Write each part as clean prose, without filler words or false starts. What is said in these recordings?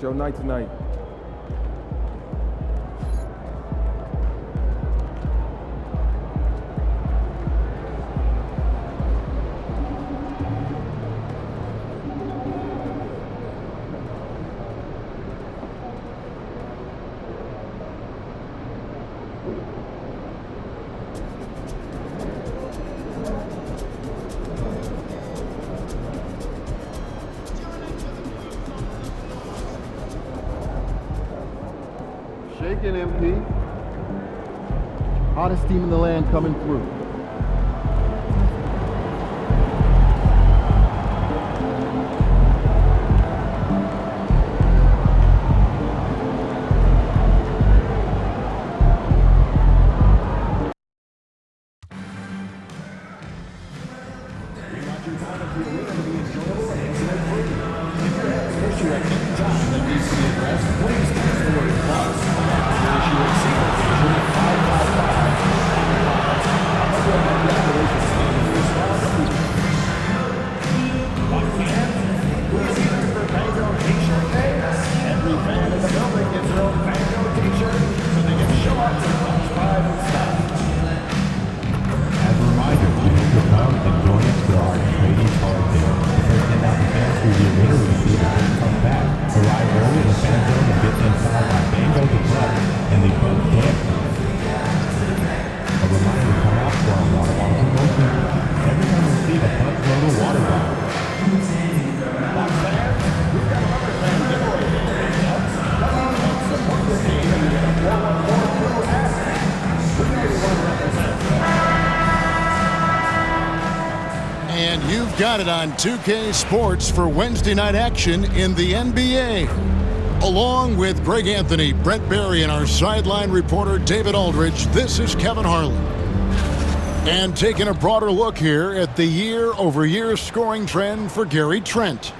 Show night tonight. Shaking MP. Hottest team in the land coming through. And you've got it on 2K Sports for Wednesday night action in the NBA. Along with Greg Anthony, Brent Barry, and our sideline reporter David Aldridge, this is Kevin Harlan. And taking a broader look here at the year-over-year scoring trend for Gary Trent.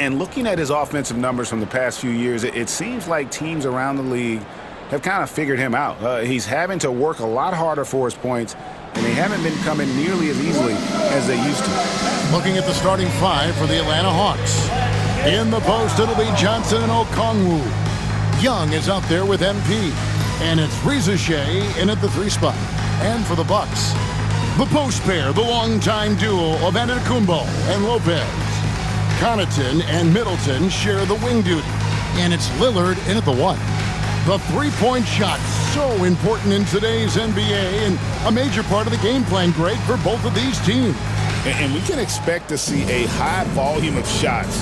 And looking at his offensive numbers from the past few years, it seems like teams around the league have kind of figured him out. He's having to work a lot harder for his points, and they haven't been coming nearly as easily as they used to. Looking at the starting five for the Atlanta Hawks. In the post, it'll be Johnson and Okongwu. Young is out there with MP. And it's Reza Shea in at the 3 spot. And for the Bucks, the post pair, the longtime duo of Antetokounmpo and Lopez. Connaughton and Middleton share the wing duty. And it's Lillard in at the 1. The three-point shot, so important in today's NBA and a major part of the game plan, Greg, for both of these teams. And we can expect to see a high volume of shots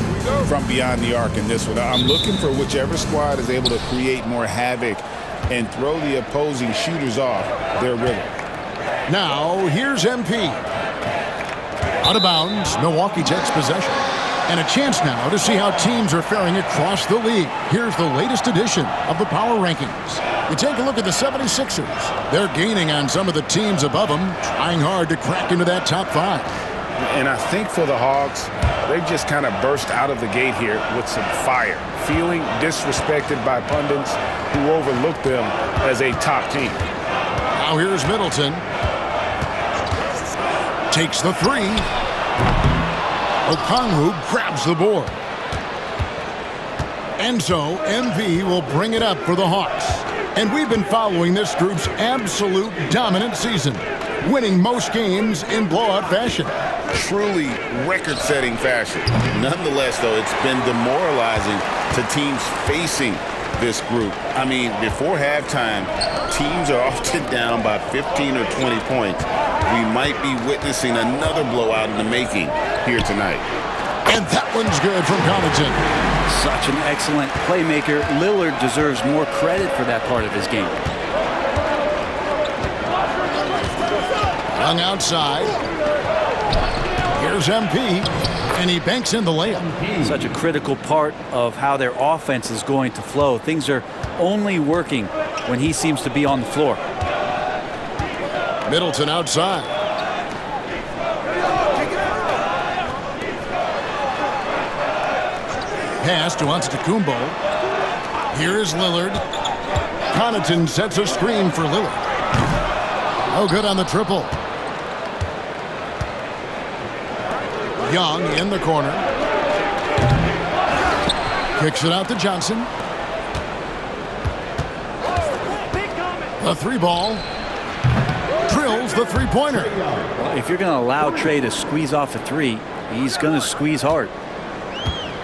from beyond the arc in this one. I'm looking for whichever squad is able to create more havoc and throw the opposing shooters off their rhythm. Now, here's MP. Out of bounds, Milwaukee takes possession. And a chance now to see how teams are faring across the league. Here's the latest edition of the Power Rankings. You take a look at the 76ers. They're gaining on some of the teams above them, trying hard to crack into that top 5. And I think for the Hawks, they just kind of burst out of the gate here with some fire, feeling disrespected by pundits who overlooked them as a top team. Now here's Middleton. Takes the 3. Okongwu grabs the board. And so MP will bring it up for the Hawks. And we've been following this group's absolute dominant season, winning most games in blowout fashion. Truly record-setting fashion. Nonetheless, though, it's been demoralizing to teams facing this group. I mean, before halftime, teams are often down by 15 or 20 points. We might be witnessing another blowout in the making here tonight. And that one's good from Connaughton. Such an excellent playmaker. Lillard deserves more credit for that part of his game. Young outside. Here's MP, and he banks in the layup. Such a critical part of how their offense is going to flow. Things are only working when he seems to be on the floor. Middleton outside. Pass to Antetokounmpo. Here's Lillard. Connaughton sets a screen for Lillard. Oh, good on the triple. Young in the corner. Kicks it out to Johnson. The three ball. Drills the three-pointer. Well, if you're going to allow Trey to squeeze off a three, he's going to squeeze hard.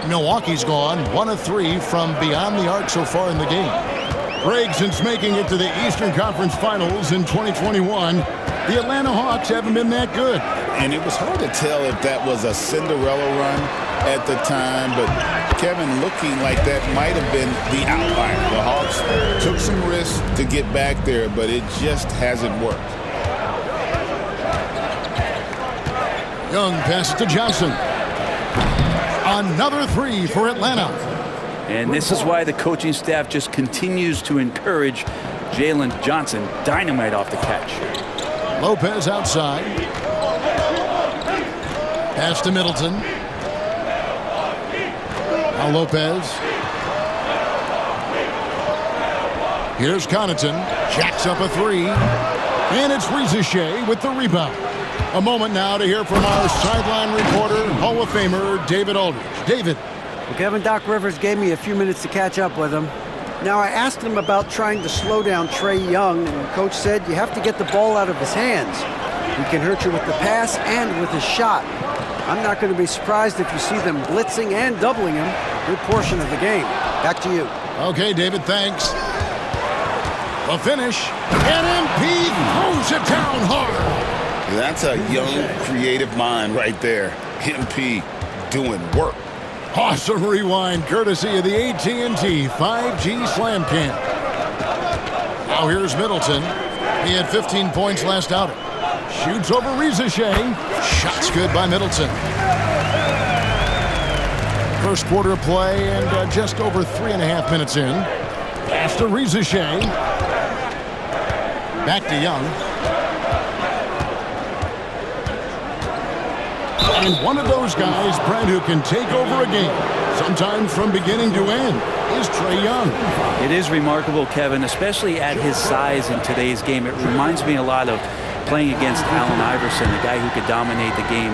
Milwaukee's gone 1 of 3 from beyond the arc so far in the game. Greg, since making it to the Eastern Conference Finals in 2021, the Atlanta Hawks haven't been that good. And it was hard to tell if that was a Cinderella run at the time, but Kevin, looking like that might have been the outlier. The Hawks took some risks to get back there, but it just hasn't worked. Young passes to Johnson. Another three for Atlanta. And this is why the coaching staff just continues to encourage Jalen Johnson. Dynamite off the catch. Lopez outside. Pass to Middleton. Now Lopez. Here's Connaughton. Jacks up a three. And it's Rizachet with the rebound. A moment now to hear from our sideline reporter, Hall of Famer David Aldridge. David. Well, Kevin, Doc Rivers gave me a few minutes to catch up with him. Now, I asked him about trying to slow down Trae Young, and the coach said you have to get the ball out of his hands. He can hurt you with the pass and with his shot. I'm not going to be surprised if you see them blitzing and doubling him a good portion of the game. Back to you. Okay, David, thanks. The finish, and MP throws it down hard. That's a young, creative mind right there. MP doing work. Awesome rewind, courtesy of the AT&T 5G Slam Cam. Now here's Middleton. He had 15 points last outing. Shoots over Rizachet. Shot's good by Middleton. First quarter of play and just over 3.5 minutes in. Pass to Rizachet. Back to Young. And one of those guys, Brent, who can take over a game, sometimes from beginning to end, is Trae Young. It is remarkable, Kevin, especially at his size in today's game. It reminds me a lot of playing against Allen Iverson, a guy who could dominate the game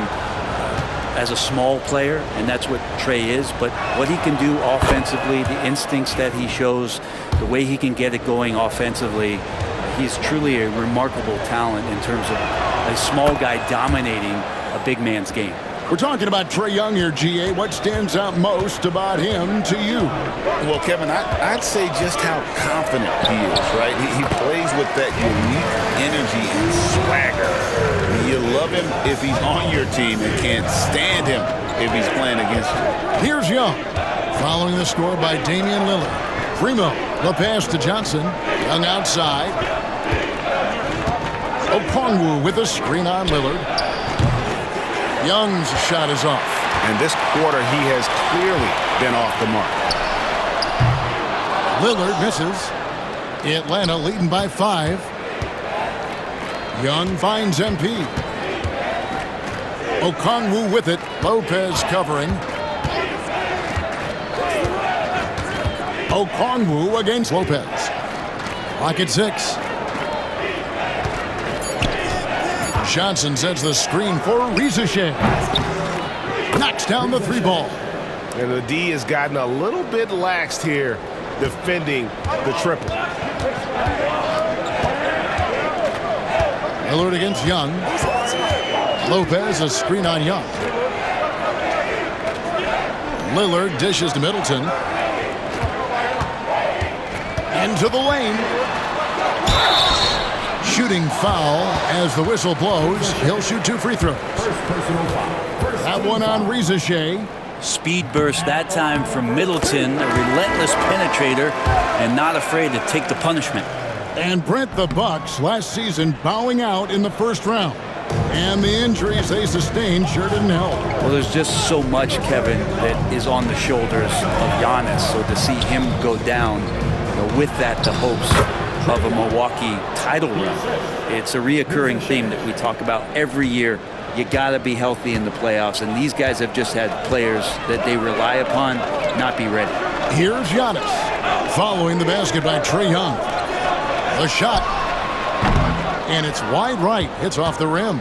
as a small player, and that's what Trae is. But what he can do offensively, the instincts that he shows, the way he can get it going offensively, he's truly a remarkable talent in terms of a small guy dominating a big man's game. We're talking about Trae Young here, GA. What stands out most about him to you? Well, Kevin, I'd say just how confident he is, right? He plays with that unique energy and swagger. You love him if he's on your team and can't stand him if he's playing against you. Here's Young, following the score by Damian Lillard. Primo, the pass to Johnson. Young outside. Okongwu with a screen on Lillard. Young's shot is off. And this quarter, he has clearly been off the mark. Lillard misses. Atlanta leading by 5. Young finds MP. Okongwu with it. Lopez covering. Okongwu against Lopez. Clock at 6. Johnson sets the screen for Rizachet. Knocks down the three ball. And the D has gotten a little bit laxed here defending the triple. Lillard against Young. Lopez a screen on Young. Lillard dishes to Middleton. Into the lane. Shooting foul as the whistle blows. He'll shoot 2 free throws. That one on Rizachet. Speed burst that time from Middleton, a relentless penetrator and not afraid to take the punishment. And Brent, the Bucks last season bowing out in the first round. And the injuries they sustained sure didn't help. Well, there's just so much, Kevin, that is on the shoulders of Giannis. So to see him go down, with that, the hopes of a Milwaukee title run. It's a reoccurring theme that we talk about every year. You got to be healthy in the playoffs, and these guys have just had players that they rely upon not be ready. Here's Giannis, following the basket by Trae Young. The shot, and it's wide right. It's off the rim.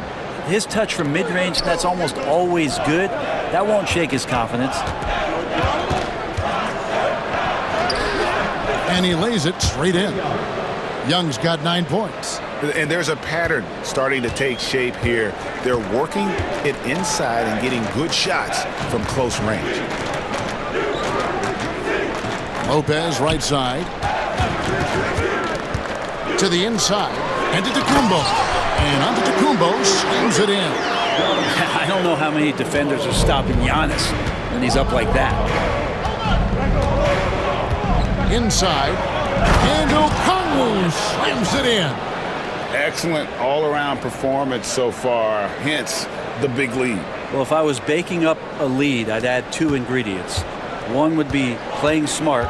His touch from mid-range, that's almost always good. That won't shake his confidence. And he lays it straight in. Young's got 9 points. And there's a pattern starting to take shape here. They're working it inside and getting good shots from close range. Lopez right side. To the inside. And to Tacumbo. And onto Tacumbo. Slams it in. I don't know how many defenders are stopping Giannis when he's up like that. Inside. And Okongwu slams it in. Excellent all-around performance so far, hence the big lead. Well, if I was baking up a lead, I'd add 2 ingredients. One would be playing smart.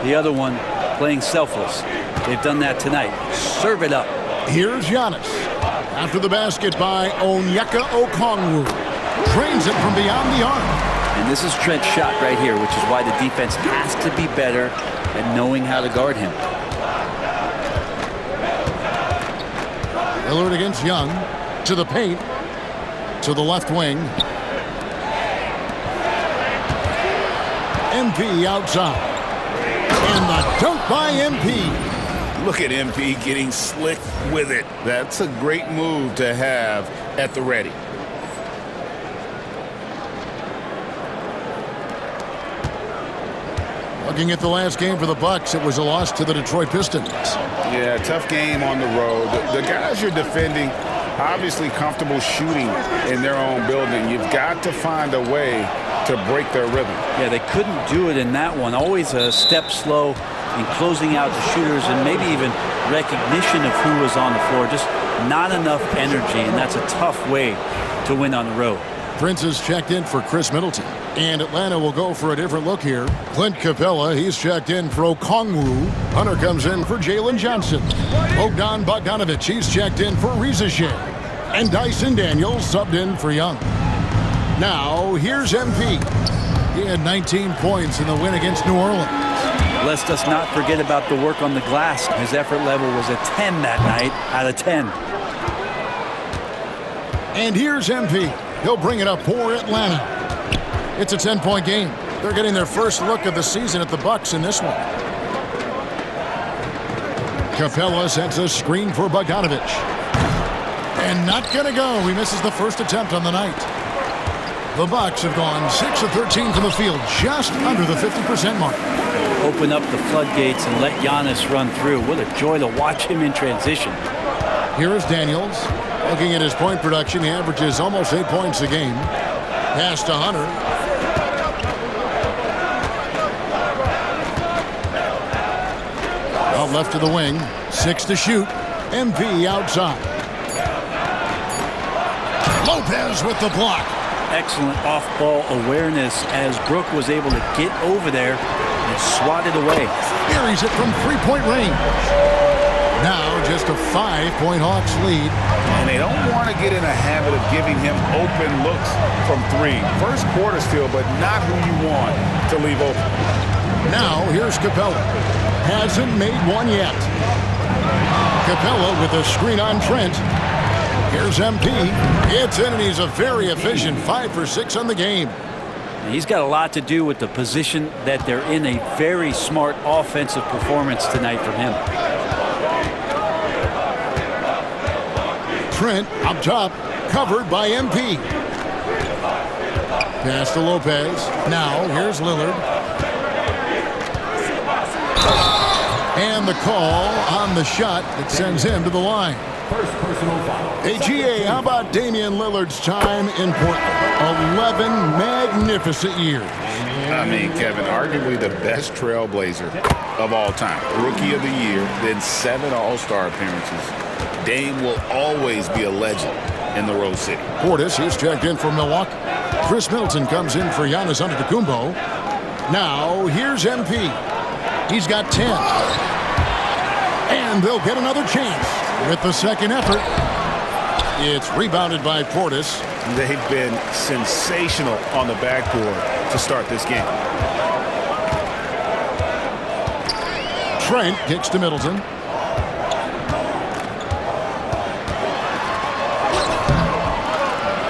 The other one, playing selfless. They've done that tonight. Serve it up. Here's Giannis. After the basket by Onyeka Okongwu. Drains it from beyond the arc. And this is Trent's shot right here, which is why the defense has to be better at knowing how to guard him. Lillard against Young. To the paint. To the left wing. MP outside. And the dunk by MP. Look at MP getting slick with it. That's a great move to have at the ready. Looking at the last game for the Bucks, it was a loss to the Detroit Pistons. Yeah, tough game on the road. The guys you're defending, obviously comfortable shooting in their own building. You've got to find a way to break their rhythm. Yeah, they couldn't do it in that one. Always a step slow in closing out the shooters and maybe even recognition of who was on the floor. Just not enough energy, and that's a tough way to win on the road. Prince is checked in for Chris Middleton. And Atlanta will go for a different look here. Clint Capella, he's checked in for Okongwu. Hunter comes in for Jalen Johnson. Bogdan Bogdanovic, he's checked in for Reza Shea. And Dyson Daniels subbed in for Young. Now, here's MP. He had 19 points in the win against New Orleans. Let's just not forget about the work on the glass. His effort level was a 10 that night out of 10. And here's MP. He'll bring it up for Atlanta. It's a 10-point game. They're getting their first look of the season at the Bucks in this one. Capella sets a screen for Bogdanovic. And not going to go. He misses the first attempt on the night. The Bucks have gone 6 of 13 from the field, just under the 50% mark. Open up the floodgates and let Giannis run through. What a joy to watch him in transition. Here is Daniels. Looking at his point production, he averages almost 8 points a game. Pass to Hunter. Out left to the wing. 6 to shoot. MP outside. Lopez with the block. Excellent off-ball awareness as Brook was able to get over there and swat it away. Buries it from three-point range. Now just a 5-point Hawks lead. And they don't want to get in a habit of giving him open looks from 3. First quarter still, but not who you want to leave open. Now here's Capella. Hasn't made one yet. Capella with a screen on Trent. Here's MP. It's in, and he's a very efficient 5 for 6 on the game. He's got a lot to do with the position that they're in. A very smart offensive performance tonight from him. Trent up top, covered by MP. Pass to Lopez. Now here's Lillard. And the call on the shot that sends him to the line. First personal foul. Hey, GA, how about Damian Lillard's time in Portland? 11 magnificent years. I mean, Kevin, arguably the best trailblazer of all time. Rookie of the year, then 7 All-Star appearances. Dame will always be a legend in the Rose City. Portis, he's checked in for Milwaukee. Chris Middleton comes in for Giannis Antetokounmpo. Now, here's MP. He's got 10. And they'll get another chance with the second effort. It's rebounded by Portis. They've been sensational on the backboard to start this game. Trent kicks to Middleton.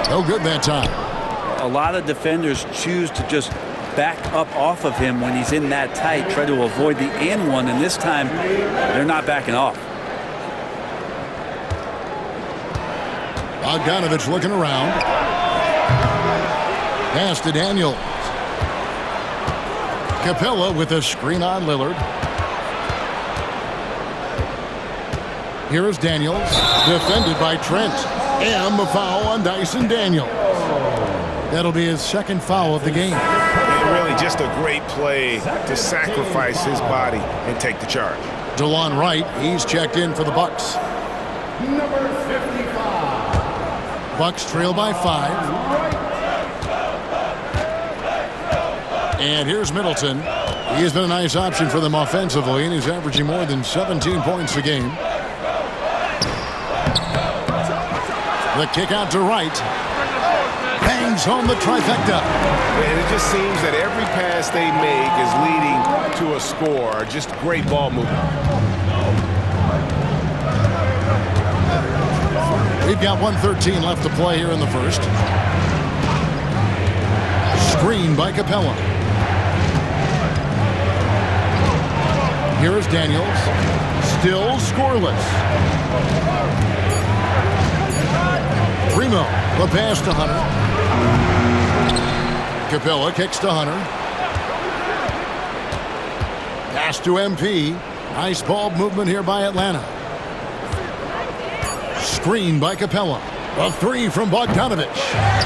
No good that time. A lot of defenders choose to just back up off of him when he's in that tight, try to avoid the and one, and this time they're not backing off. Bogdanovich looking around. Pass to Daniels. Capella with a screen on Lillard. Here is Daniels, defended by Trent. And the foul on Dyson Daniels. That'll be his second foul of the game. And really just a great play to sacrifice his body and take the charge. DeLon Wright, he's checked in for the Bucks. Number 55. Bucks trail by 5. And here's Middleton. He has been a nice option for them offensively, and he's averaging more than 17 points a game. The kick out to Wright. Bangs home the trifecta. And it just seems that every pass they make is leading to a score. Just great ball movement. We've got 1:13 left to play here in the first. Screen by Capella. Here is Daniels. Still scoreless. Primo, the pass to Hunter. Capella kicks to Hunter. Pass to MP. Nice ball movement here by Atlanta. Screen by Capella. A 3 from Bogdanovich.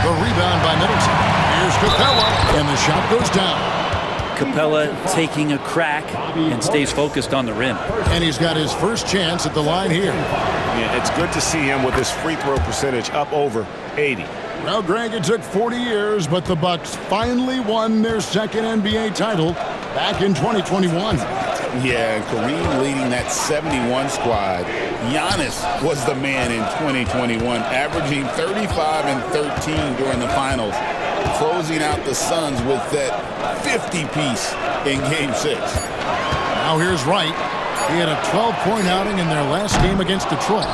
The rebound by Middleton. Here's Capella, and the shot goes down. Capella taking a crack and stays focused on the rim. And he's got his first chance at the line here. Yeah, it's good to see him with his free throw percentage up over 80. Well, Greg, it took 40 years, but the Bucks finally won their second NBA title back in 2021. Yeah, and Kareem leading that 71 squad. Giannis was the man in 2021, averaging 35 and 13 during the finals, closing out the Suns with that 50-piece in Game 6. Now here's Wright. He had a 12-point outing in their last game against Detroit.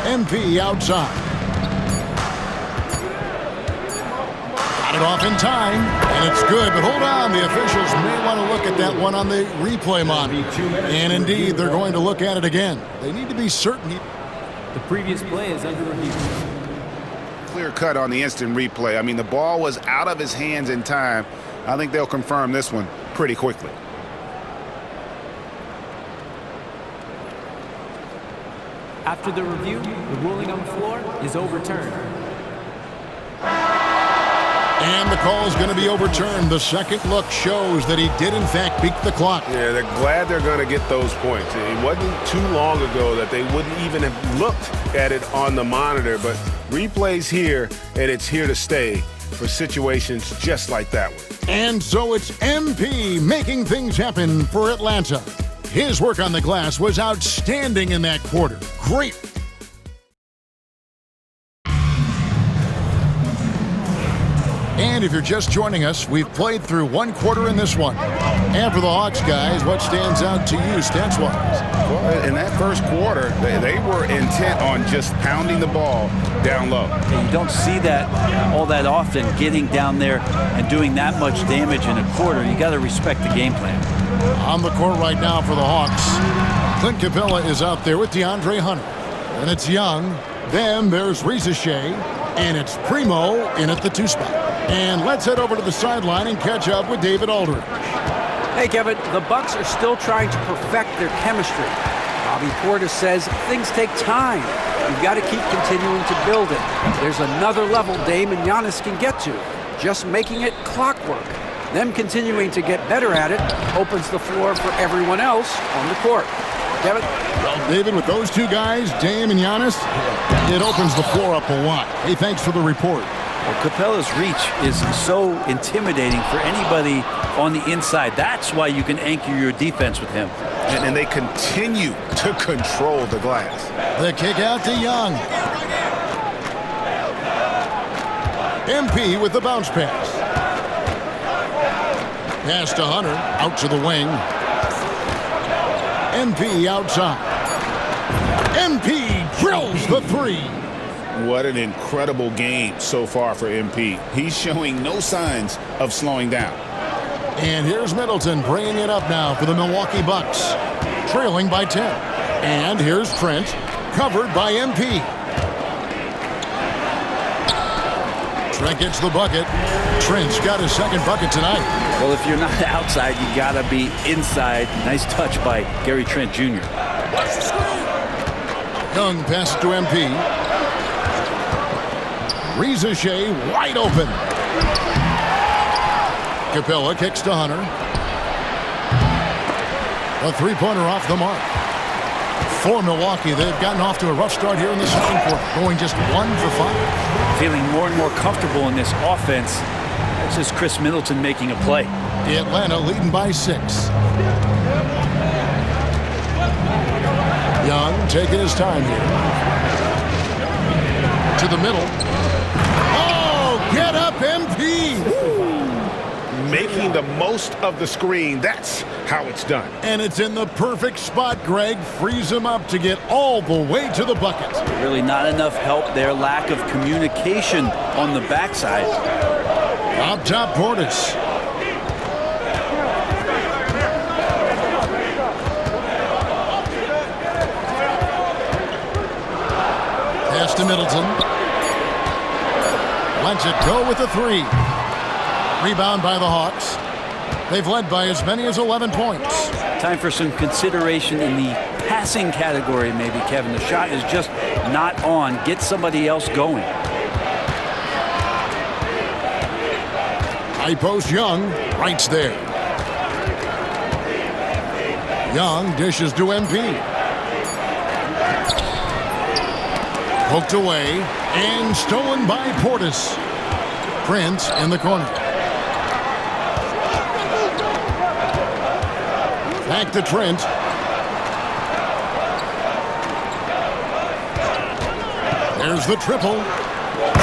MP outside. Got it off in time, and it's good, but hold on. The officials may want to look at that one on the replay monitor. And indeed, they're going to look at it again. They need to be certain. The previous play is under review. Clear cut on the instant replay. I mean, the ball was out of his hands in time. I think they'll confirm this one pretty quickly. After the review, the ruling on the floor is overturned. And the call is going to be overturned. The second look shows that he did, in fact, beat the clock. Yeah, they're glad they're going to get those points. It wasn't too long ago that they wouldn't even have looked at it on the monitor, but replay's here, and it's here to stay for situations just like that one. And so it's MP making things happen for Atlanta. His work on the glass was outstanding in that quarter. Great. And if you're just joining us, we've played through one quarter in this one. And for the Hawks guys, what stands out to you stats-wise? Well, in that first quarter, they were intent on just pounding the ball down low. You don't see that all that often, getting down there and doing that much damage in a quarter. You got to respect the game plan. On the court right now for the Hawks, Clint Capella is out there with DeAndre Hunter. And it's Young. Then there's Shea, and it's Primo in at the 2 spot. And let's head over to the sideline and catch up with David Aldridge. Hey, Kevin, the Bucks are still trying to perfect their chemistry. Bobby Portis says things take time. You've got to keep continuing to build it. There's another level Dame and Giannis can get to, just making it clockwork. Them continuing to get better at it opens the floor for everyone else on the court. Kevin? Well, David, with those two guys, Dame and Giannis, it opens the floor up a lot. Hey, thanks for the report. Well, Capella's reach is so intimidating for anybody on the inside. That's why you can anchor your defense with him. And they continue to control the glass. The kick out to Young. MP with the bounce pass. Pass to Hunter, out to the wing. MP outside. MP drills the three. What an incredible game so far for MP. He's showing no signs of slowing down. And here's Middleton bringing it up now for the Milwaukee Bucks, trailing by 10. And here's Trent, covered by MP. Trent gets the bucket. Trent's got his second bucket tonight. Well, if you're not outside, you got to be inside. Nice touch by Gary Trent Jr. Young passes to MP. Rizachet wide open. Capella kicks to Hunter. A three-pointer off the mark. For Milwaukee, they've gotten off to a rough start here in the second quarter, going just 1 for 5. Feeling more and more comfortable in this offense. This is Chris Middleton making a play. Atlanta leading by 6. Young taking his time here. To the middle. Oh, get up, MP! Making the most of the screen. That's how it's done. And it's in the perfect spot, Greg. Frees him up to get all the way to the bucket. Really not enough help there. Lack of communication on the backside. Up top, Portis. Pass to Middleton. Lets it go with the three. Rebound by the Hawks. They've led by as many as 11 points. Time for some consideration in the passing category, maybe, Kevin. The shot is just not on. Get somebody else going. High post Young. Right's there. Young dishes to MP. Poked away and stolen by Portis. Prince in the corner. Back to Trent. There's the triple.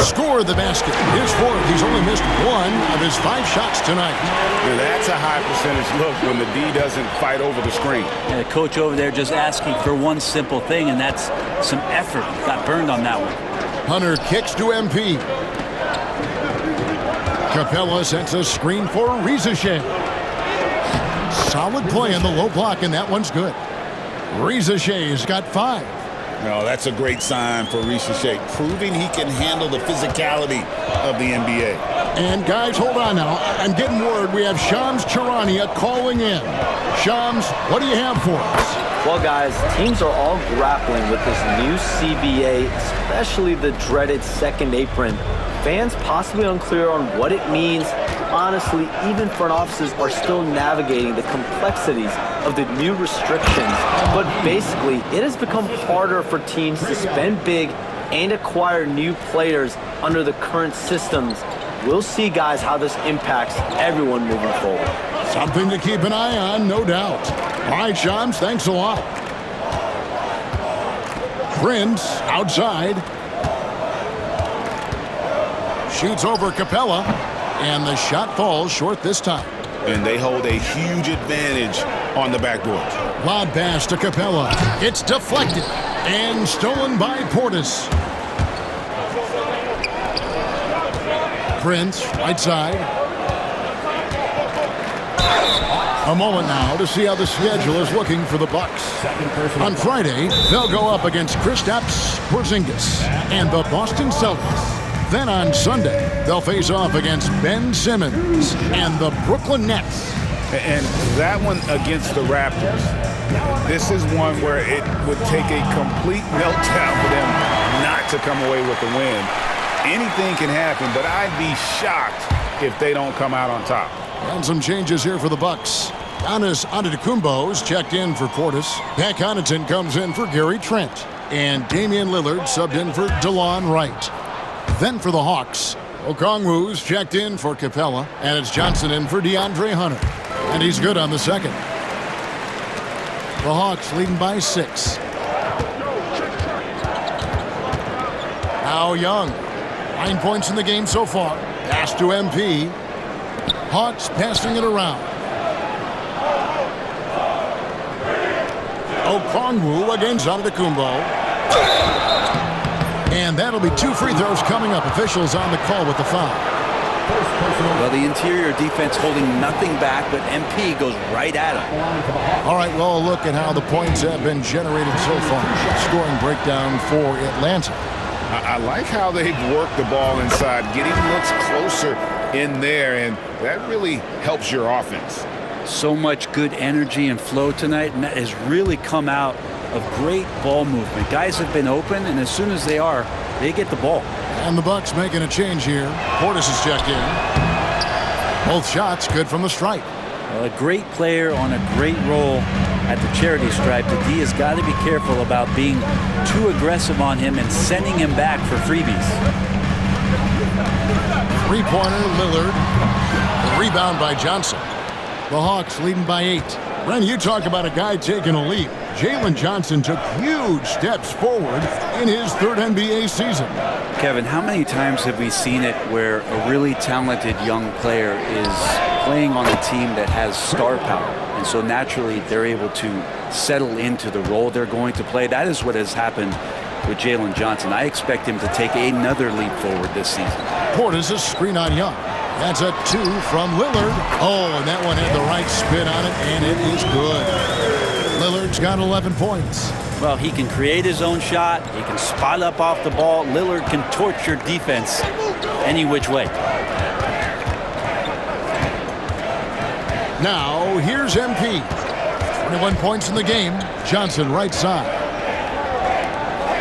Score the basket. His fourth. He's only missed 1 of his 5 shots tonight. Now that's a high percentage look when the D doesn't fight over the screen. And the coach over there just asking for one simple thing, and that's some effort. Got burned on that one. Hunter kicks to MP. Capella sets a screen for Rizachet. Solid play in the low block, and that one's good. Rizachet's got 5. No, that's a great sign for Rizachet, proving he can handle the physicality of the NBA. And guys, hold on now. I'm getting word we have Shams Charania calling in. Shams, what do you have for us? Well, guys, teams are all grappling with this new CBA, especially the dreaded second apron. Fans possibly unclear on what it means. Honestly, even front offices are still navigating the complexities of the new restrictions. But basically, it has become harder for teams to spend big and acquire new players under the current systems. We'll see, guys, how this impacts everyone moving forward. Something to keep an eye on, no doubt. All right, Shams, thanks a lot. Prince outside. Shoots over Capella, and the shot falls short this time. And they hold a huge advantage on the backboard. Lob pass to Capella. It's deflected and stolen by Portis. Prince, right side. A moment now to see how the schedule is looking for the Bucks. On Friday, they'll go up against Kristaps Porzingis and the Boston Celtics. Then on Sunday, they'll face off against Ben Simmons and the Brooklyn Nets. And that one against the Raptors, this is one where it would take a complete meltdown for them not to come away with the win. Anything can happen, but I'd be shocked if they don't come out on top. And some changes here for the Bucks. Giannis Antetokounmpo's checked in for Portis. Pat Connaughton comes in for Gary Trent. And Damian Lillard subbed in for DeLon Wright. Then for the Hawks, Okongwu's checked in for Capella, and it's Johnson in for DeAndre Hunter. And he's good on the second. The Hawks leading by 6. Now Young. 9 points in the game so far. Pass to MP. Hawks passing it around. Okongwu against Antetokounmpo. And that'll be 2 free throws coming up. Officials on the call with the foul. Well, the interior defense holding nothing back, but MP goes right at him. All right, well, look at how the points have been generated so far. Scoring breakdown for Atlanta. I like how they've worked the ball inside, getting looks closer in there, and that really helps your offense. So much good energy and flow tonight, and that has really come out of great ball movement. Guys have been open, and as soon as they are, they get the ball. And the Bucks making a change here. Portis is checked in. Both shots good from the stripe. Well, a great player on a great role at the charity stripe. The D has got to be careful about being too aggressive on him and sending him back for freebies. Three-pointer, Lillard. Rebound by Johnson. The Hawks leading by 8. Ren, you talk about a guy taking a leap. Jalen Johnson took huge steps forward in his 3rd NBA season. Kevin, how many times have we seen it where a really talented young player is playing on a team that has star power, and so naturally they're able to settle into the role they're going to play? That is what has happened with Jalen Johnson. I expect him to take another leap forward this season. Portis is screen on Young. That's a 2 from Lillard. Oh, and that one had the right spin on it, and it is good. Lillard's got 11 points. Well, he can create his own shot. He can spot up off the ball. Lillard can torch your defense any which way. Now, here's MP. 21 points in the game. Johnson right side.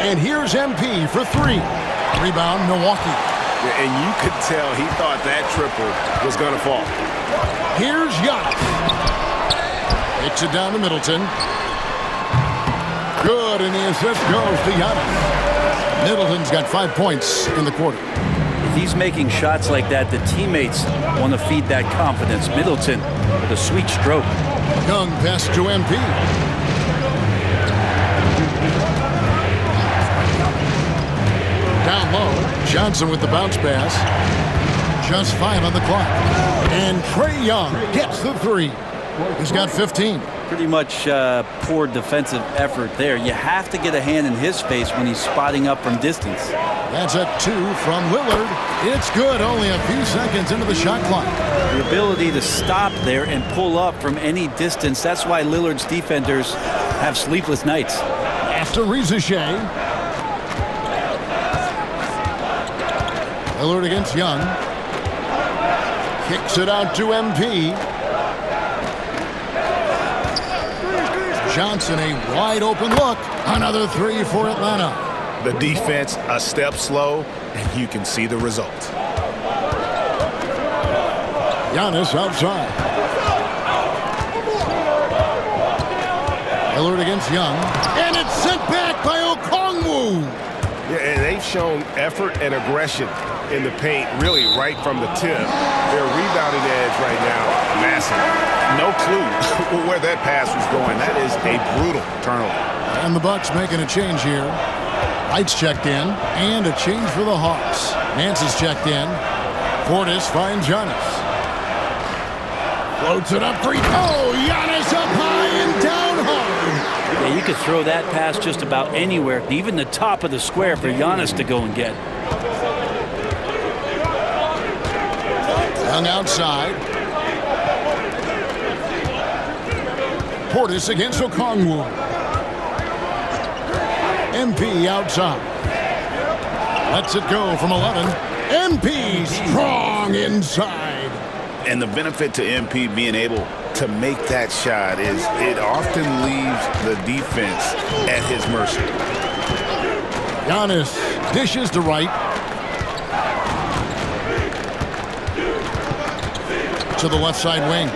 And here's MP for 3. Rebound, Milwaukee. Yeah, and you could tell he thought that triple was going to fall. Here's Giannis. Kicks it down to Middleton. Good, and the assist goes to Giannis. Middleton's got 5 points in the quarter. If he's making shots like that, the teammates want to feed that confidence. Middleton with a sweet stroke. Young pass to MP. Down low, Johnson with the bounce pass. Just 5 on the clock. And Trae Young gets the 3. He's got 15. Pretty much poor defensive effort there. You have to get a hand in his face when he's spotting up from distance. That's a 2 from Lillard. It's good, only a few seconds into the shot clock. The ability to stop there and pull up from any distance. That's why Lillard's defenders have sleepless nights. After Rizichet. Lillard against Young. Kicks it out to MP. Johnson, a wide open look. Another 3 for Atlanta. The defense a step slow, and you can see the result. Giannis outside. Lillard against Young. And it's sent back by Okongwu. Yeah, and they've shown effort and aggression in the paint, really right from the tip. Their rebounding edge right now, massive. No clue where that pass was going. That is a brutal turnover. And the Bucks making a change here. White's checked in, and a change for the Hawks. Nance is checked in. Portis finds Giannis. Floats it up for Giannis up high and down hard. Yeah, you could throw that pass just about anywhere, even the top of the square for Giannis to go and get. Young outside. Portis against Okongwu. MP outside. Lets it go from 11. MP strong inside. And the benefit to MP being able to make that shot is it often leaves the defense at his mercy. Giannis dishes to right. To the left side wing.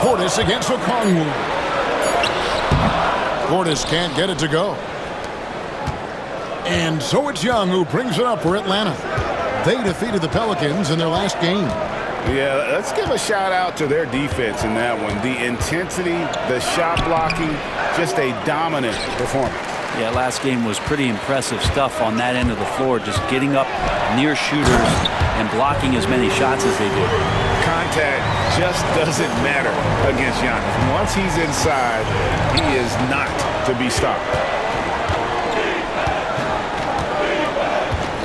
Portis against Okongwu. Portis can't get it to go. And so it's Young who brings it up for Atlanta. They defeated the Pelicans in their last game. Yeah, let's give a shout out to their defense in that one. The intensity, the shot blocking, just a dominant performance. Yeah, last game was pretty impressive stuff on that end of the floor, just getting up near shooters and blocking as many shots as they did. contact just doesn't matter against Giannis. Once he's inside, he is not to be stopped.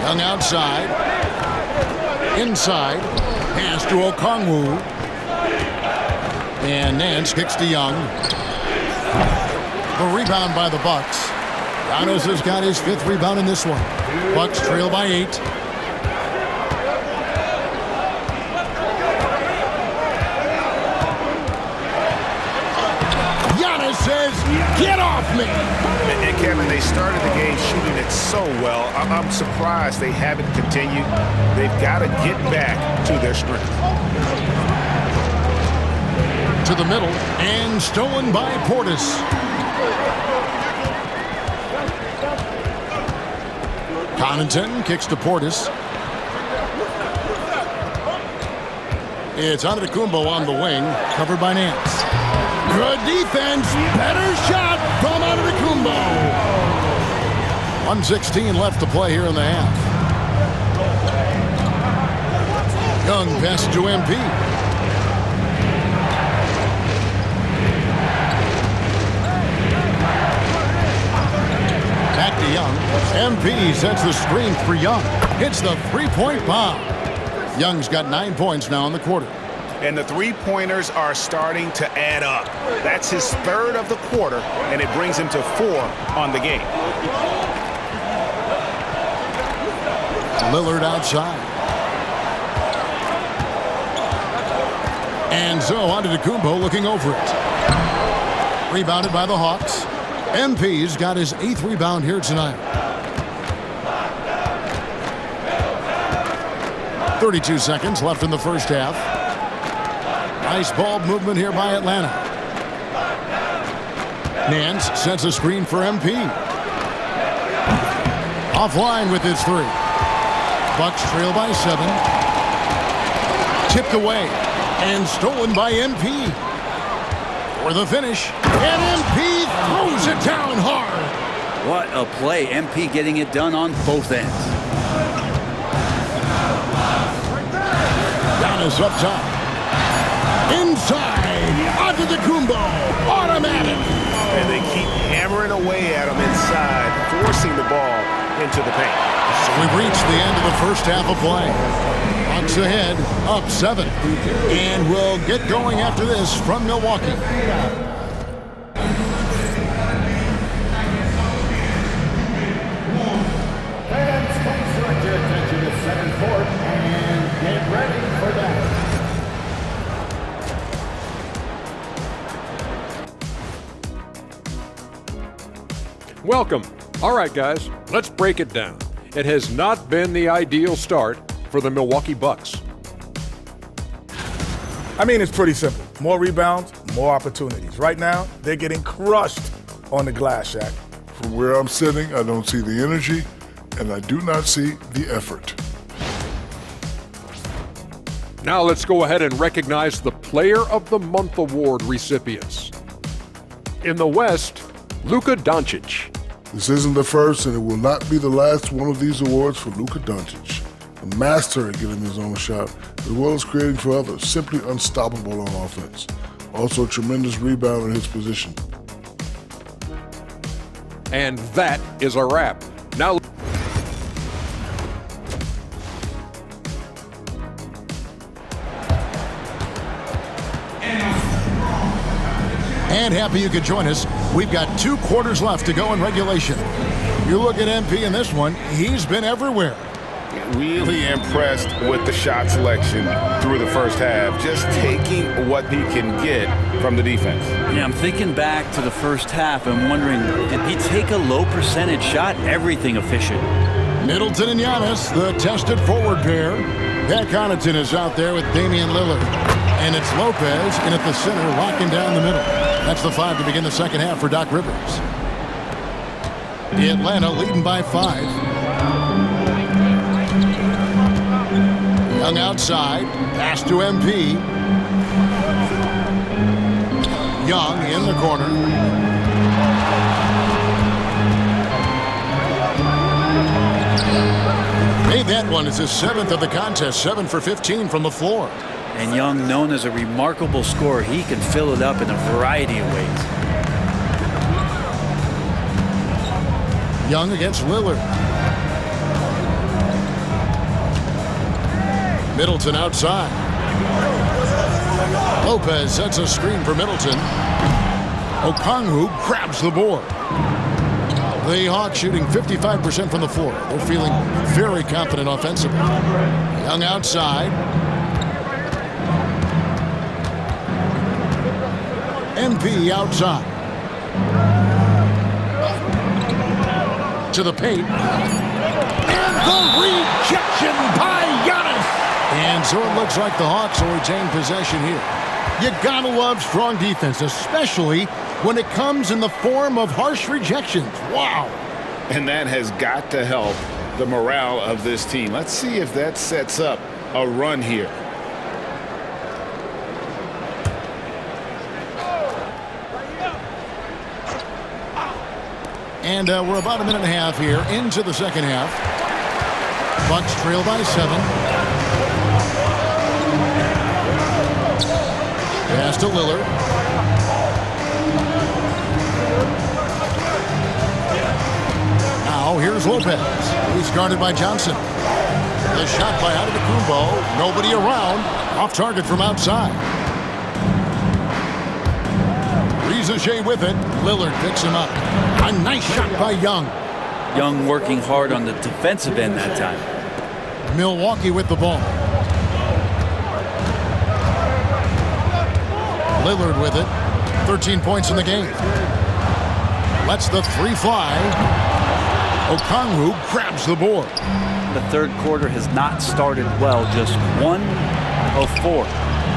Young outside. Inside. Pass to Okongwu. And Nance kicks to Young. The rebound by the Bucks. Giannis has got his 5th rebound in this one. Bucks trail by 8. Giannis says, "Get off me!" And Kevin, they started the game shooting it so well. I'm surprised they haven't continued. They've got to get back to their strength. To the middle, and stolen by Portis. Connaughton kicks to Portis. It's Antetokounmpo on the wing, covered by Nance. Good defense, better shot from Antetokounmpo. 1:16 left to play here in the half. Young pass to MP. Back to Young. MP sets the screen for Young. Hits the three-point bomb. Young's got 9 points now in the quarter. And the three-pointers are starting to add up. That's his 3rd of the quarter, and it brings him to 4 on the game. Lillard outside. And so Antetokounmpo looking over it. Rebounded by the Hawks. MP's got his 8th rebound here tonight. 32 seconds left in the first half. Nice ball movement here by Atlanta. Nance sets a screen for MP. Offline with his 3. Bucks trail by 7. Tipped away and stolen by MP. For the finish, and MP throws it down hard. What a play. MP getting it done on both ends. Giannis up top. Inside, Antetokounmpo, automatic. And they keep hammering away at him inside, forcing the ball into the paint. So we've reached the end of the first half of play. Bucks ahead, up 7. And we'll get going after this from Milwaukee. Fans, please direct your attention to second court and get ready for that. Welcome. All right, guys, let's break it down. It has not been the ideal start for the Milwaukee Bucks. I mean, it's pretty simple. More rebounds, more opportunities. Right now, they're getting crushed on the glass, Shaq. From where I'm sitting, I don't see the energy, and I do not see the effort. Now let's go ahead and recognize the Player of the Month Award recipients. In the West, Luka Doncic. This isn't the first, and it will not be the last one of these awards for Luka Doncic. A master at getting his own shot, as well as creating for others. Simply unstoppable on offense. Also a tremendous rebounder in his position. And that is a wrap. Now, And happy you could join us. We've got 2 quarters left to go in regulation. You look at MP in this one, he's been everywhere. Really impressed with the shot selection through the first half, just taking what he can get from the defense. Yeah, I'm thinking back to the first half and wondering, did he take a low percentage shot? Everything efficient. Middleton and Giannis, the tested forward pair. Pat Connaughton is out there with Damian Lillard. And it's Lopez in at the center, locking down the middle. That's the 5 to begin the second half for Doc Rivers. Atlanta leading by 5. Young outside, pass to MP. Young in the corner. Made that one. It's his 7th of the contest, 7 for 15 from the floor. And Young, known as a remarkable scorer, he can fill it up in a variety of ways. Young against Lillard. Middleton outside. Lopez sets a screen for Middleton. Okongwu grabs the board. The Hawks shooting 55% from the floor. They're feeling very confident offensively. Young outside. MP outside. To the paint. And the rejection by Giannis. And so it looks like the Hawks will retain possession here. You gotta love strong defense, especially when it comes in the form of harsh rejections. Wow. And that has got to help the morale of this team. Let's see if that sets up a run here. And we're about a minute and a half here into the second half. Bucks trail by 7. Pass to Lillard. Now here's Lopez. He's guarded by Johnson. The shot by Antetokounmpo. Nobody around. Off target from outside. Rizachet with it. Lillard picks him up. A nice shot by Young. Young working hard on the defensive end that time. Milwaukee with the ball. Lillard with it. 13 points in the game. Lets the 3 fly. Okongwu grabs the board. The third quarter has not started well. Just 1 of 4.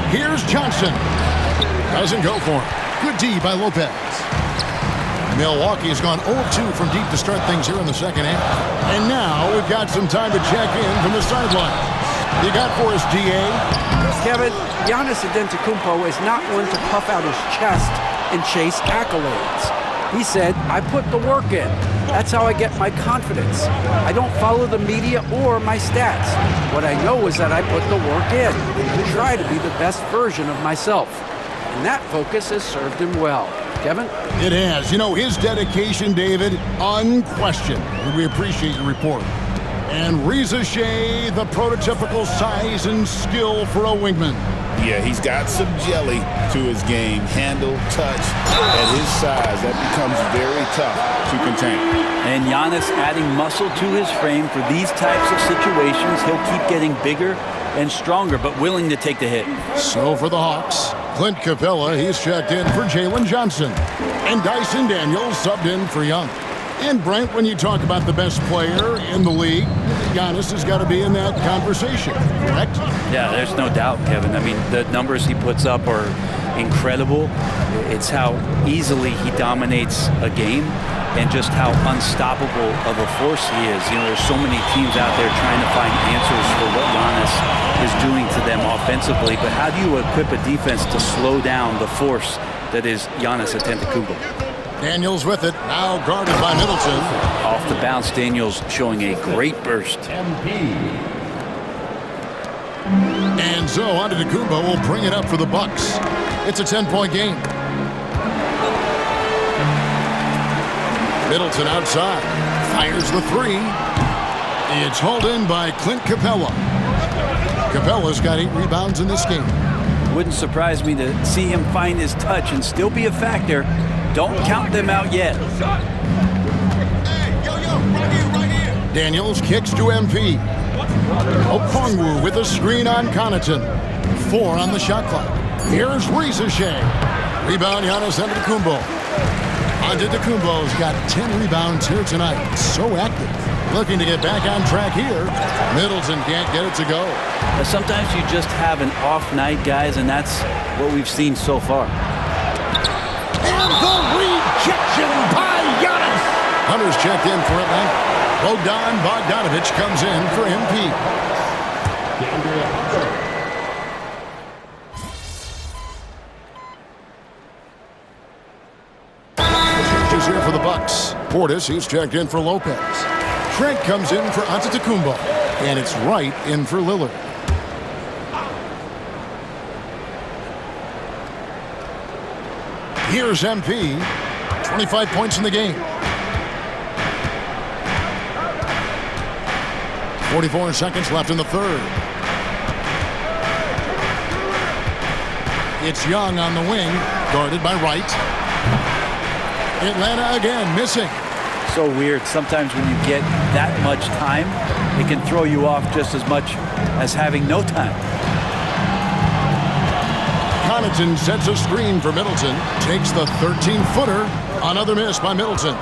Here's Johnson. Doesn't go for it. Good D by Lopez. Milwaukee has gone 0-2 from deep to start things here in the second half. And now we've got some time to check in from the sideline. You got for us, DA? Kevin, Giannis Antetokounmpo is not one to puff out his chest and chase accolades. He said, I put the work in. That's how I get my confidence. I don't follow the media or my stats. What I know is that I put the work in and try to be the best version of myself. And that focus has served him well. Kevin? It has. You know, his dedication, David, unquestioned. And we appreciate your report. And Rizachet, the prototypical size and skill for a wingman. Yeah, he's got some jelly to his game. Handle, touch. At his size, that becomes very tough to contain. And Giannis adding muscle to his frame for these types of situations. He'll keep getting bigger and stronger, but willing to take the hit. So for the Hawks, Clint Capella, he's checked in for Jalen Johnson. And Dyson Daniels subbed in for Young. And Brent, when you talk about the best player in the league, Giannis has got to be in that conversation, correct? Yeah, there's no doubt, Kevin. I mean, the numbers he puts up are incredible. It's how easily he dominates a game and just how unstoppable of a force he is. You know, there's so many teams out there trying to find answers for what Giannis is doing to them offensively, but how do you equip a defense to slow down the force that is Giannis Antetokounmpo? Daniels with it, now guarded by Middleton. Off the bounce, Daniels showing a great burst. And so Antetokounmpo will bring it up for the Bucks. It's a 10-point game. Middleton outside, fires the 3. It's hauled in by Clint Capella. Capella's got 8 rebounds in this game. Wouldn't surprise me to see him find his touch and still be a factor. Don't count them out yet. Daniels kicks to MP. Okongwu with a screen on Connaughton. 4 on the shot clock. Here's Rizachet. Rebound Giannis Antetokounmpo. Antetokounmpo's got 10 rebounds here tonight. So active. Looking to get back on track here. Middleton can't get it to go. Sometimes you just have an off night, guys, and that's what we've seen so far. And the rejection by Giannis. Hunter's checked in for Atlanta. Bogdan Bogdanovic comes in for MP. Changes here for the Bucks. Portis, he's checked in for Lopez. Trent comes in for Antetokounmpo. And it's Wright in for Lillard. Here's MP. 25 points in the game. 44 seconds left in the third. It's Young on the wing, guarded by Wright. Atlanta again, missing. So weird. Sometimes when you get that much time, it can throw you off just as much as having no time. Connaughton sets a screen for Middleton. Takes the 13-footer. Another miss by Middleton.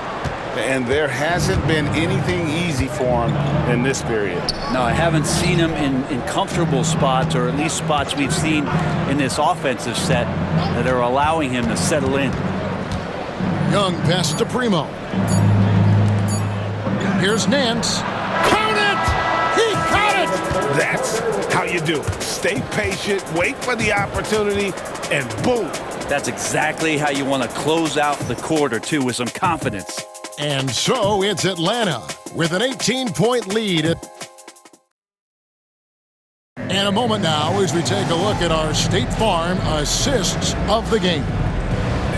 And there hasn't been anything easy for him in this period. No, I haven't seen him in comfortable spots, or at least spots we've seen in this offensive set that are allowing him to settle in. Young passes to Primo. Here's Nance. Count it! He caught it! That's how you do it. Stay patient, wait for the opportunity, and boom. That's exactly how you want to close out the quarter, too, with some confidence. And so it's Atlanta with an 18-point lead. And a moment now as we take a look at our State Farm assists of the game.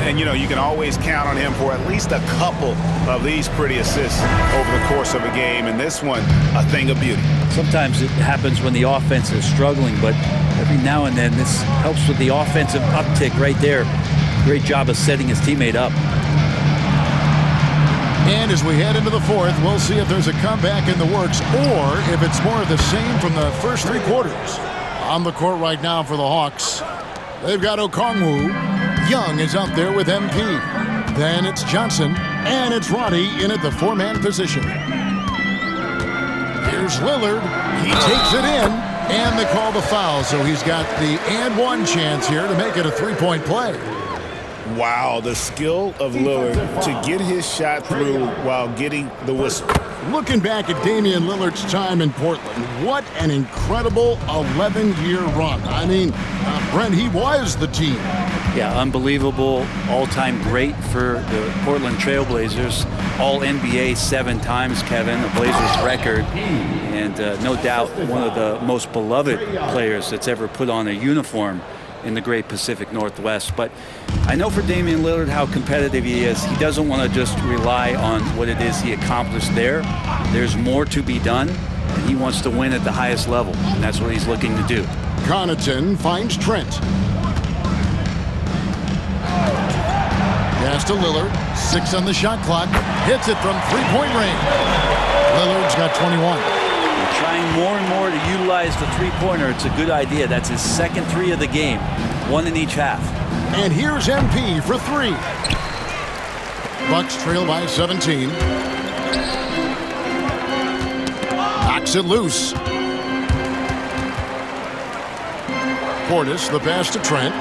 And, you know, you can always count on him for at least a couple of these pretty assists over the course of a game. And this one, a thing of beauty. Sometimes it happens when the offense is struggling, but every now and then this helps with the offensive uptick right there. Great job of setting his teammate up. And as we head into the fourth, we'll see if there's a comeback in the works or if it's more of the same from the first three quarters. On the court right now for the Hawks, they've got Okongwu. Young is out there with MP. Then it's Johnson, and it's Roddy in at the four-man position. Here's Lillard. He takes it in, and they call the foul, so he's got the and one chance here to make it a three-point play. Wow, the skill of Lillard to get his shot through while getting the whistle. Looking back at Damian Lillard's time in Portland, what an incredible 11-year run. I mean, Brent, he was the team. Yeah, unbelievable, all-time great for the Portland Trailblazers. All-NBA 7 times, Kevin, the Blazers record. And no doubt one of the most beloved players that's ever put on a uniform in the great Pacific Northwest. But I know for Damian Lillard how competitive he is. He doesn't want to just rely on what it is he accomplished there. There's more to be done, and he wants to win at the highest level, and that's what he's looking to do. Connaughton finds Trent. Pass to Lillard. 6 on the shot clock. Hits it from three-point range. Lillard's got 21. Trying more and more to utilize the three-pointer. It's a good idea. That's his second three of the game, one in each half. And here's MP for 3. Bucks trail by 17. Knocks it loose. Portis, the pass to Trent.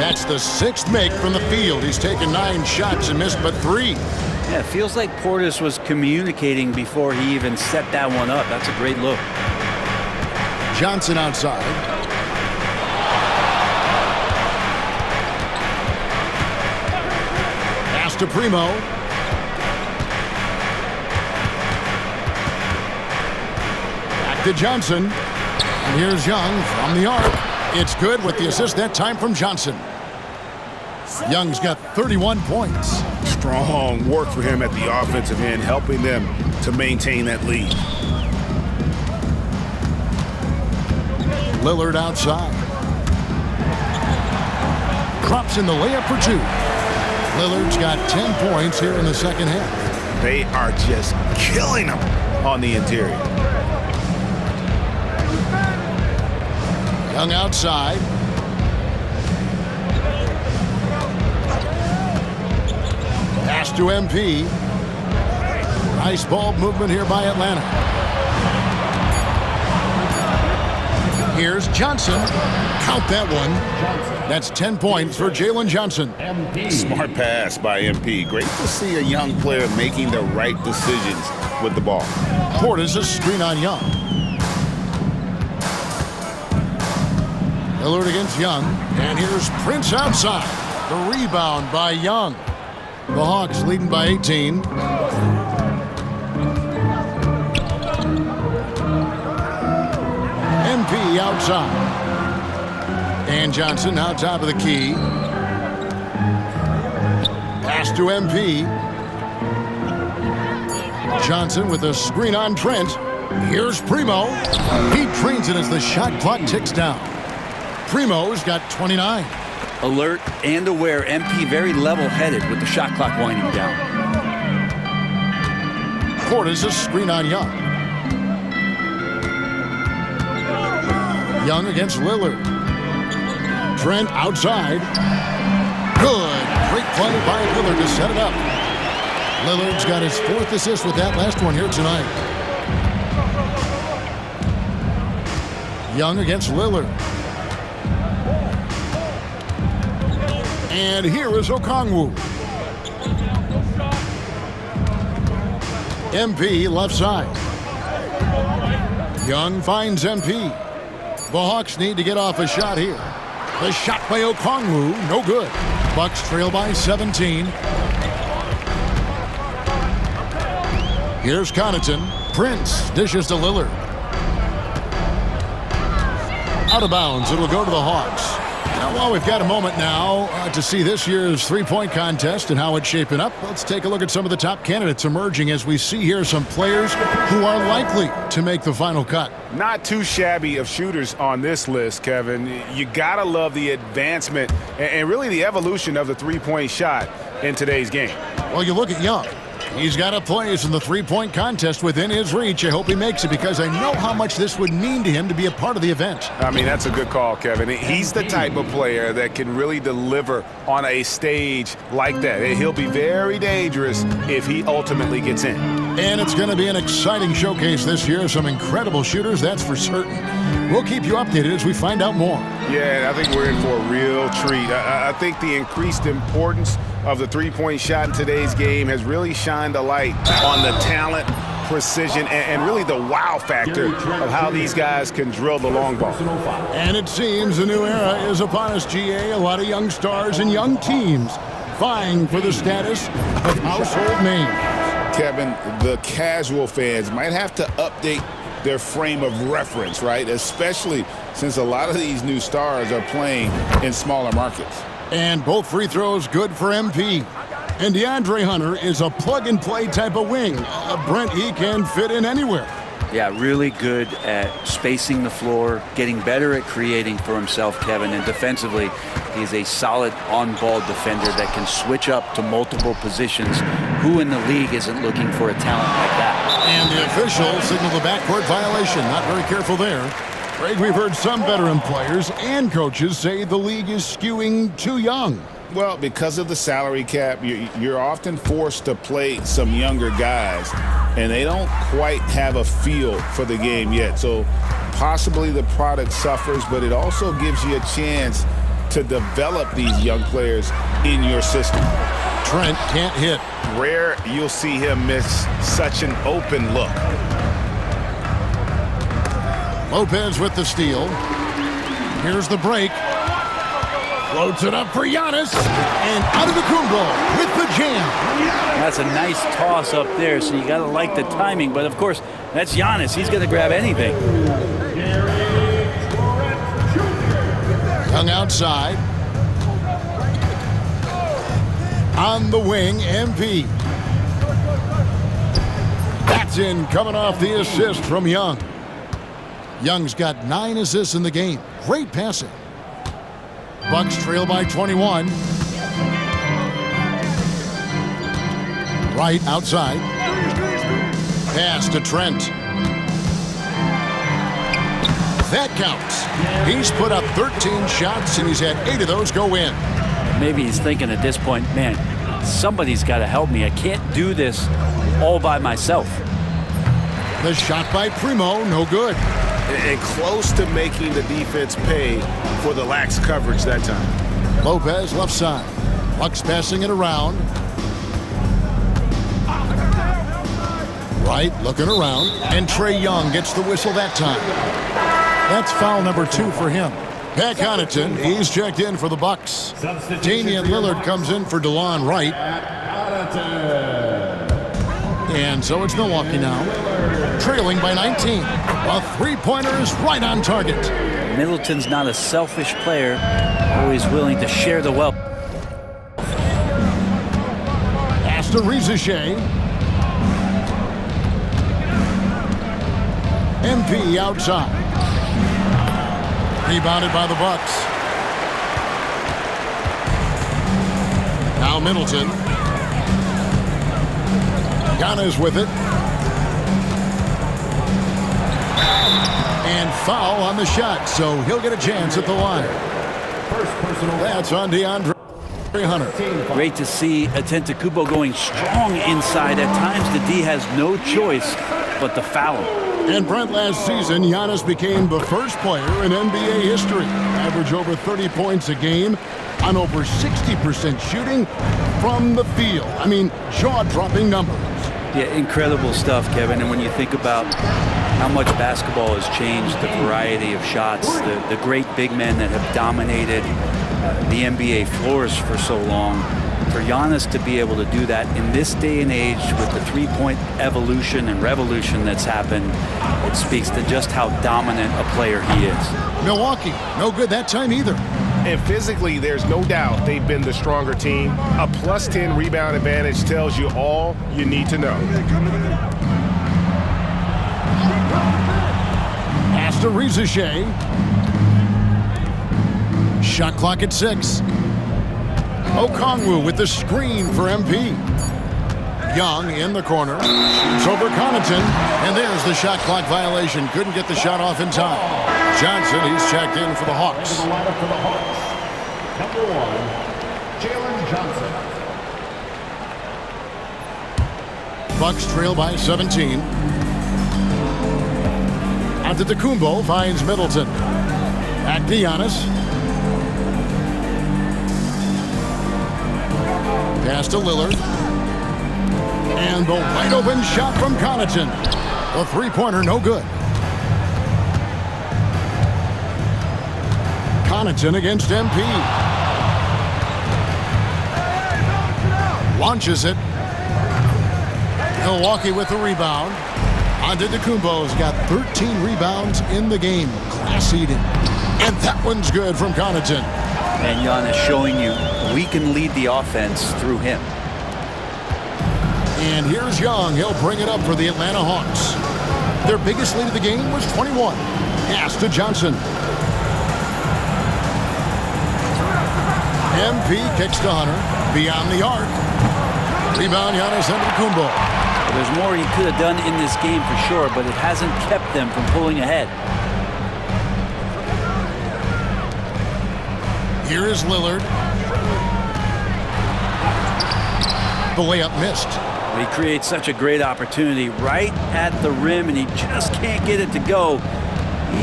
That's the 6th make from the field. He's taken 9 shots and missed but 3. Yeah, it feels like Portis was communicating before he even set that one up. That's a great look. Johnson outside. Pass to Primo. Back to Johnson. And here's Young from the arc. It's good with the assist that time from Johnson. Young's got 31 points. Strong work for him at the offensive end, helping them to maintain that lead. Lillard outside. Drops in the layup for 2. Lillard's got 10 points here in the second half. They are just killing them on the interior. Young outside. Pass to MP. Nice ball movement here by Atlanta. Here's Johnson. Count that one. That's 10 points for Jalen Johnson. Smart pass by MP. Great to see a young player making the right decisions with the ball. Portis a screen on Young. Lillard against Young. And here's Prince outside. The rebound by Young. The Hawks leading by 18. MP outside. And Johnson now top of the key. Pass to MP. Johnson with a screen on Trent. Here's Primo. He trains it as the shot clock ticks down. Primo's got 29. Alert and aware. MP very level-headed with the shot clock winding down. Portis a screen on Young. Young against Lillard. Trent outside. Good. Great play by Lillard to set it up. Lillard's got his 4th assist with that last one here tonight. Young against Lillard. And here is Okongwu. MP left side. Young finds MP. The Hawks need to get off a shot here. The shot by Okongwu, no good. Bucks trail by 17. Here's Connaughton. Prince dishes to Lillard. Out of bounds, it'll go to the Hawks. Now, while we've got a moment now to see this year's three-point contest and how it's shaping up, let's take a look at some of the top candidates emerging as we see here some players who are likely to make the final cut. Not too shabby of shooters on this list, Kevin. You gotta love the advancement and really the evolution of the three-point shot in today's game. Well, you look at Young. He's got a place in the three-point contest within his reach. I hope he makes it because I know how much this would mean to him to be a part of the event. I mean, that's a good call, Kevin. He's the type of player that can really deliver on a stage like that. He'll be very dangerous if he ultimately gets in. And it's going to be an exciting showcase this year. Some incredible shooters, that's for certain. We'll keep you updated as we find out more. Yeah, I think we're in for a real treat. I think the increased importance of the three-point shot in today's game has really shined a light on the talent, precision, and really the wow factor of how these guys can drill the long ball. And it seems a new era is upon us, GA. A lot of young stars and young teams vying for the status of household names. Kevin, the casual fans might have to update their frame of reference, right? Especially since a lot of these new stars are playing in smaller markets. And both free throws good for MP. And DeAndre Hunter is a plug-and-play type of wing. Brent, he can fit in anywhere. Yeah, really good at spacing the floor, getting better at creating for himself, Kevin. And defensively, he's a solid on-ball defender that can switch up to multiple positions. Who in the league isn't looking for a talent like that? And the official signaled a backcourt violation. Not very careful there. Greg, we've heard some veteran players and coaches say the league is skewing too young. Well, because of the salary cap, you're often forced to play some younger guys, and they don't quite have a feel for the game yet. So possibly the product suffers, but it also gives you a chance to develop these young players in your system. Trent can't hit. Rare you'll see him miss such an open look. Lopez with the steal. Here's the break. Floats it up for Giannis. And Antetokounmpo with the jam. That's a nice toss up there, so you got to like the timing. But, of course, that's Giannis. He's going to grab anything. Young outside. On the wing, MP. That's in, coming off the assist from Young. Young's got 9 assists in the game. Great passing. Bucks trail by 21. Right outside. Pass to Trent. That counts. He's put up 13 shots, and he's had 8 of those go in. Maybe he's thinking at this point, man, somebody's got to help me. I can't do this all by myself. The shot by Primo, no good. And close to making the defense pay for the lax coverage that time. Lopez left side. Bucks passing it around. Right, looking around. And Trae Young gets the whistle that time. That's foul number 2 for him. Pat Connaughton, he's checked in for the Bucks. Damian Lillard comes in for DeLon Wright. And so it's Milwaukee now, trailing by 19. A three-pointer is right on target. Middleton's not a selfish player, always willing to share the wealth. Pass to Rizachet. MP outside. Rebounded by the Bucks. Now Middleton. Giannis with it. And foul on the shot, so he'll get a chance at the line. That's on DeAndre Hunter. Great to see Antetokounmpo going strong inside. At times, the D has no choice but to foul him. And Brent, last season, Giannis became the first player in NBA history. Average over 30 points a game on over 60% shooting from the field. I mean, jaw-dropping numbers. Yeah, incredible stuff, Kevin. And when you think about how much basketball has changed, the variety of shots, the great big men that have dominated the NBA floors for so long, for Giannis to be able to do that in this day and age with the three-point evolution and revolution that's happened, it speaks to just how dominant a player he is. Milwaukee, no good that time either. And physically, there's no doubt they've been the stronger team. A +10 rebound advantage tells you all you need to know. Pass to Rizachet. Shot clock at 6. Okongwu with the screen for MP. Young in the corner. Shoots over Connaughton. And there's the shot clock violation. Couldn't get the shot off in time. Johnson, he's checked in for the Hawks. Number 1, Jalen Johnson. Bucks trail by 17. Antetokounmpo finds Middleton. Back to Giannis. Pass to Lillard. And the wide open shot from Connaughton. The three-pointer no good. Connaughton against MP. Launches it. Milwaukee with the rebound. Antetokounmpo's got 13 rebounds in the game. Class eating. And that one's good from Connaughton. And Giannis showing you we can lead the offense through him. And here's Young. He'll bring it up for the Atlanta Hawks. Their biggest lead of the game was 21. Pass to Johnson. MP kicks to Hunter. Beyond the arc. Rebound Giannis Antetokounmpo. Well, there's more he could have done in this game for sure, but it hasn't kept them from pulling ahead. Here is Lillard. The layup missed. He creates such a great opportunity right at the rim, and he just can't get it to go,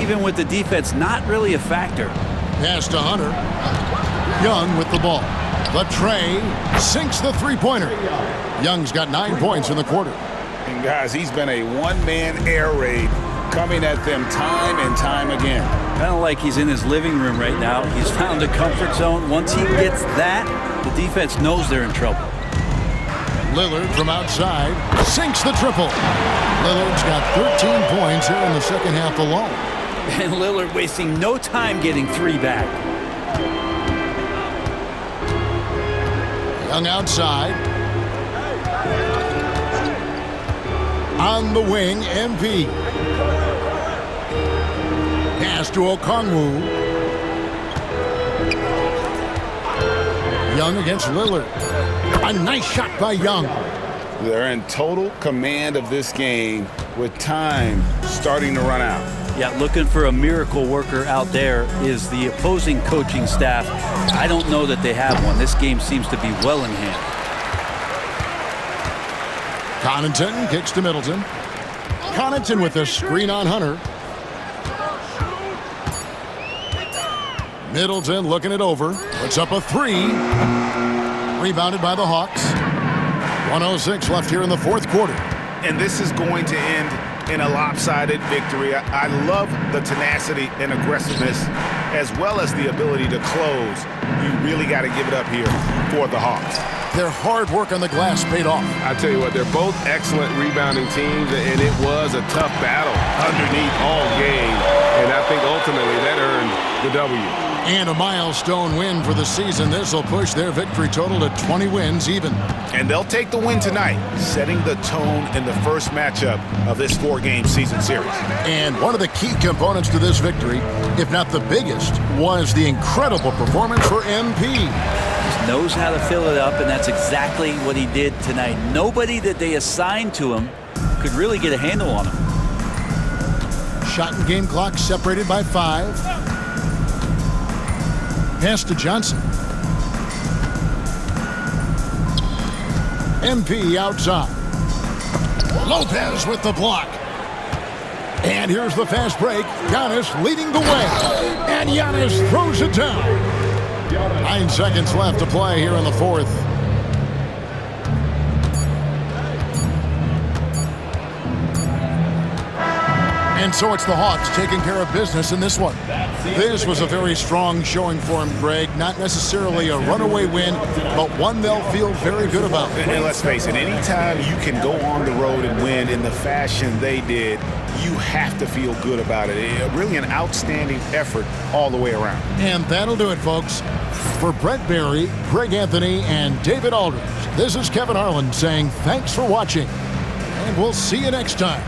even with the defense not really a factor. Pass to Hunter. Young with the ball. The tray sinks the three-pointer. Young's got 9 points in the quarter. And guys, he's been a one-man air raid coming at them time and time again. Kind of like he's in his living room right now. He's found a comfort zone. Once he gets that, the defense knows they're in trouble. Lillard from outside sinks the triple. Lillard's got 13 points here in the second half alone. And Lillard wasting no time getting 3 back. Young outside. On the wing, MP. Pass to Okongwu. Young against Lillard. A nice shot by Young. They're in total command of this game with time starting to run out. Yeah, looking for a miracle worker out there is the opposing coaching staff. I don't know that they have one. This game seems to be well in hand. Connaughton kicks to Middleton. Connaughton with a screen on Hunter. Middleton looking it over. Puts up a 3. Rebounded by the Hawks. 1:06 left here in the fourth quarter. And this is going to end in a lopsided victory. I love the tenacity and aggressiveness as well as the ability to close. You really got to give it up here for the Hawks. Their hard work on the glass paid off. I tell you what, they're both excellent rebounding teams, and it was a tough battle underneath all game. And I think ultimately that earned the W. And a milestone win for the season. This will push their victory total to 20 wins even. And they'll take the win tonight, setting the tone in the first matchup of this 4-game season series. And one of the key components to this victory, if not the biggest, was the incredible performance for MP. Just knows how to fill it up, and that's exactly what he did tonight. Nobody that they assigned to him could really get a handle on him. Shot and game clock separated by 5. Pass to Johnson. MP outside. Lopez with the block. And here's the fast break. Giannis leading the way. And Giannis throws it down. 9 seconds left to play here in the fourth. And so it's the Hawks taking care of business in this one. This was a very strong showing for him, Greg. Not necessarily a runaway win, but one they'll feel very good about. And let's face it, anytime you can go on the road and win in the fashion they did, you have to feel good about it. Really an outstanding effort all the way around. And that'll do it, folks. For Brent Barry, Greg Anthony, and David Aldridge, this is Kevin Harlan saying thanks for watching, and we'll see you next time.